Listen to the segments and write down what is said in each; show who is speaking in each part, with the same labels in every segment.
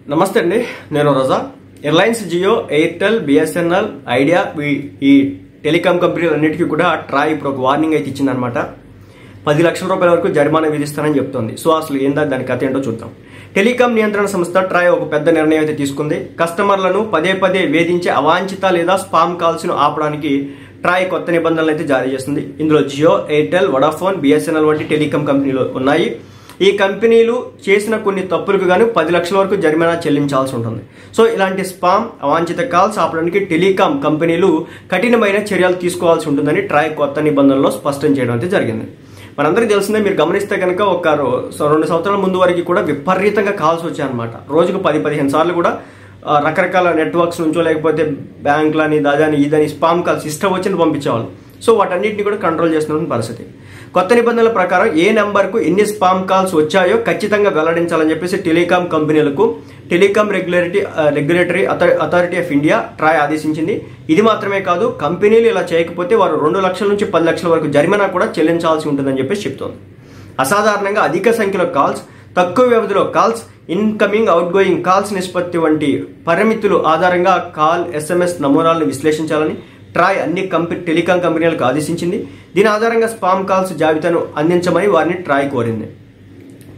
Speaker 1: నమస్తే అండి, నేను Raza. Airlines, Jio, Airtel, BSNL, Idea ఈ టెలికాం కంపెనీలన్నిటికీ కూడా ట్రాయ్ ఇప్పుడు ఒక వార్నింగ్ అయితే ఇచ్చిందనమాట. 10 లక్షల రూపాయల వరకు జరిమానా విధిస్తానని చెప్తోంది. సో అసలు ఏందా దాని కథ ఏంటో చూద్దాం. టెలికాం నియంత్రణ సంస్థ ట్రాయ్ ఒక పెద్ద నిర్ణయం అయితే తీసుకుంది. కస్టమర్లను పదే వేధించే అవాంఛిత లేదా స్పామ్ కాల్స్ ను ఆపడానికి ట్రాయ్ కొత్త నిబంధనలు అయితే జారీ చేస్తుంది. ఇందులో జియో, ఎయిర్టెల్, వడాఫోన్, బిఎస్ఎన్ఎల్ వంటి టెలికాం కంపెనీలు ఉన్నాయి. ఈ కంపెనీలు చేసిన కొన్ని తప్పులకు గాను 10 లక్షల వరకు జరిమానా చెల్లించాల్సి ఉంటుంది. సో ఇలాంటి స్పామ్, అవాంఛిత కాల్స్ ఆపడానికి టెలికాం కంపెనీలు కఠినమైన చర్యలు తీసుకోవాల్సి ఉంటుందని ట్రాయ్ కొత్త నిబంధనలో స్పష్టం చేయడం అయితే జరిగింది. మనందరికీ తెలిసిందే, మీరు గమనిస్తే కనుక ఒక 2 సంవత్సరాల ముందు వరకు కూడా విపరీతంగా కాల్స్ వచ్చాయన్నమాట. రోజుకు 10-15 సార్లు కూడా రకరకాల నెట్వర్క్స్ నుంచో లేకపోతే బ్యాంకులని, దాదాని, ఇదని స్పామ్ కాల్స్ ఇష్టం వచ్చింది పంపించేవాళ్ళు. సో వాటన్నిటిని కూడా కంట్రోల్ చేస్తున్న పరిస్థితి. కొత్త నిబంధనల ప్రకారం ఏ నెంబర్కు ఎన్ని స్పామ్ కాల్స్ వచ్చాయో ఖచ్చితంగా వెల్లడించాలని చెప్పేసి టెలికాం కంపెనీలకు telecom regulatory authority of India Troy ఆదేశించింది. ఇది మాత్రమే కాదు, కంపెనీలు ఇలా చేయకపోతే వారు 2 లక్షల నుంచి 10 లక్షల వరకు జరిమానా కూడా చెల్లించాల్సి ఉంటుందని చెప్పేసి చెప్తోంది. అసాధారణంగా అధిక సంఖ్యలో కాల్స్, తక్కువ వ్యవధిలో calls, incoming, out going calls నిష్పత్తి వంటి పరిమితులు ఆధారంగా కాల్, ఎస్ఎంఎస్ నమూనాలను విశ్లేషించాలని ట్రాయ్ అన్ని టెలికాం కంపెనీలకు ఆదేశించింది. దీని ఆధారంగా స్పామ్ కాల్స్ జాబితాను అందించమని వారిని ట్రాయ్ కోరింది.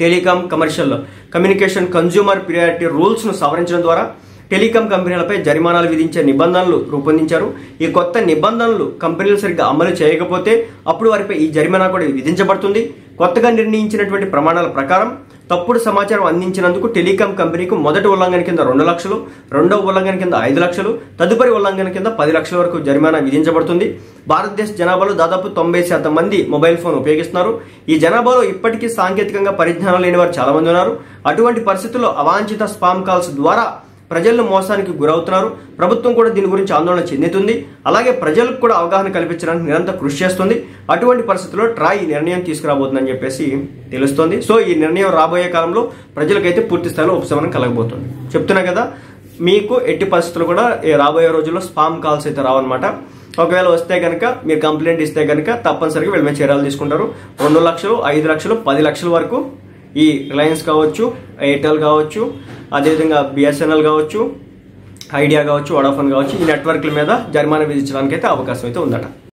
Speaker 1: Telecom commercial communication consumer priority rules ను సవరించడం ద్వారా టెలికాం కంపెనీలపై జరిమానాలు విధించే నిబంధనలు రూపొందించారు. ఈ కొత్త నిబంధనలు కంపెనీలు సరిగ్గా అమలు చేయకపోతే అప్పుడు వారిపై ఈ జరిమానా కూడా విధించబడుతుంది. కొత్తగా నిర్ణయించినటువంటి ప్రమాణాల ప్రకారం తప్పుడు సమాచారం అందించినందుకు టెలికాం కంపెనీకి మొదటి ఉల్లంఘన కింద 2 లక్షలు, రెండవ ఉల్లంఘన కింద 5 లక్షలు, తదుపరి ఉల్లంఘన కింద 10 లక్షల వరకు జరిమానా విధించబడుతుంది. భారతదేశ జనాభాలో దాదాపు 90% మంది మొబైల్ ఫోన్ ఉపయోగిస్తున్నారు. ఈ జనాభాలో ఇప్పటికీ సాంకేతికంగా పరిజ్ఞానం లేని వారు చాలా మంది ఉన్నారు. అటువంటి పరిస్థితుల్లో అవాంఛిత స్పామ్ కాల్స్ ద్వారా ప్రజలను మోసానికి గురవుతున్నారు. ప్రభుత్వం కూడా దీని గురించి ఆందోళన చెందుతుంది. అలాగే ప్రజలకు కూడా అవగాహన కల్పించడానికి నిరంతరం కృషి చేస్తుంది. అటువంటి పరిస్థితుల్లో ట్రాయ్ ఈ నిర్ణయం తీసుకురాబోతుందని చెప్పేసి తెలుస్తోంది. సో ఈ నిర్ణయం రాబోయే కాలంలో ప్రజలకైతే పూర్తి స్థాయిలో ఉపశమనం కలగబోతుంది. చెప్తున్నా కదా, మీకు ఎట్టి పరిస్థితులు కూడా రాబోయే రోజుల్లో స్పామ్ కాల్స్ అయితే రావన్నమాట. ఒకవేళ వస్తే కనుక మీరు కంప్లైంట్ ఇస్తే కనుక తప్పనిసరిగా వీళ్ళ మీద చర్యలు తీసుకుంటారు. 2 లక్షలు, 5 లక్షలు, 10 లక్షల వరకు ఈ రిలయన్స్ కావచ్చు, ఎయిర్టెల్ కావచ్చు, అదేవిధంగా బిఎస్ఎన్ఎల్ కావచ్చు, ఐడియా కావచ్చు, వడాఫోన్ కావచ్చు, ఈ నెట్వర్క్ల మీద జరిమానా విధించడానికి అయితే అవకాశం అయితే ఉందట.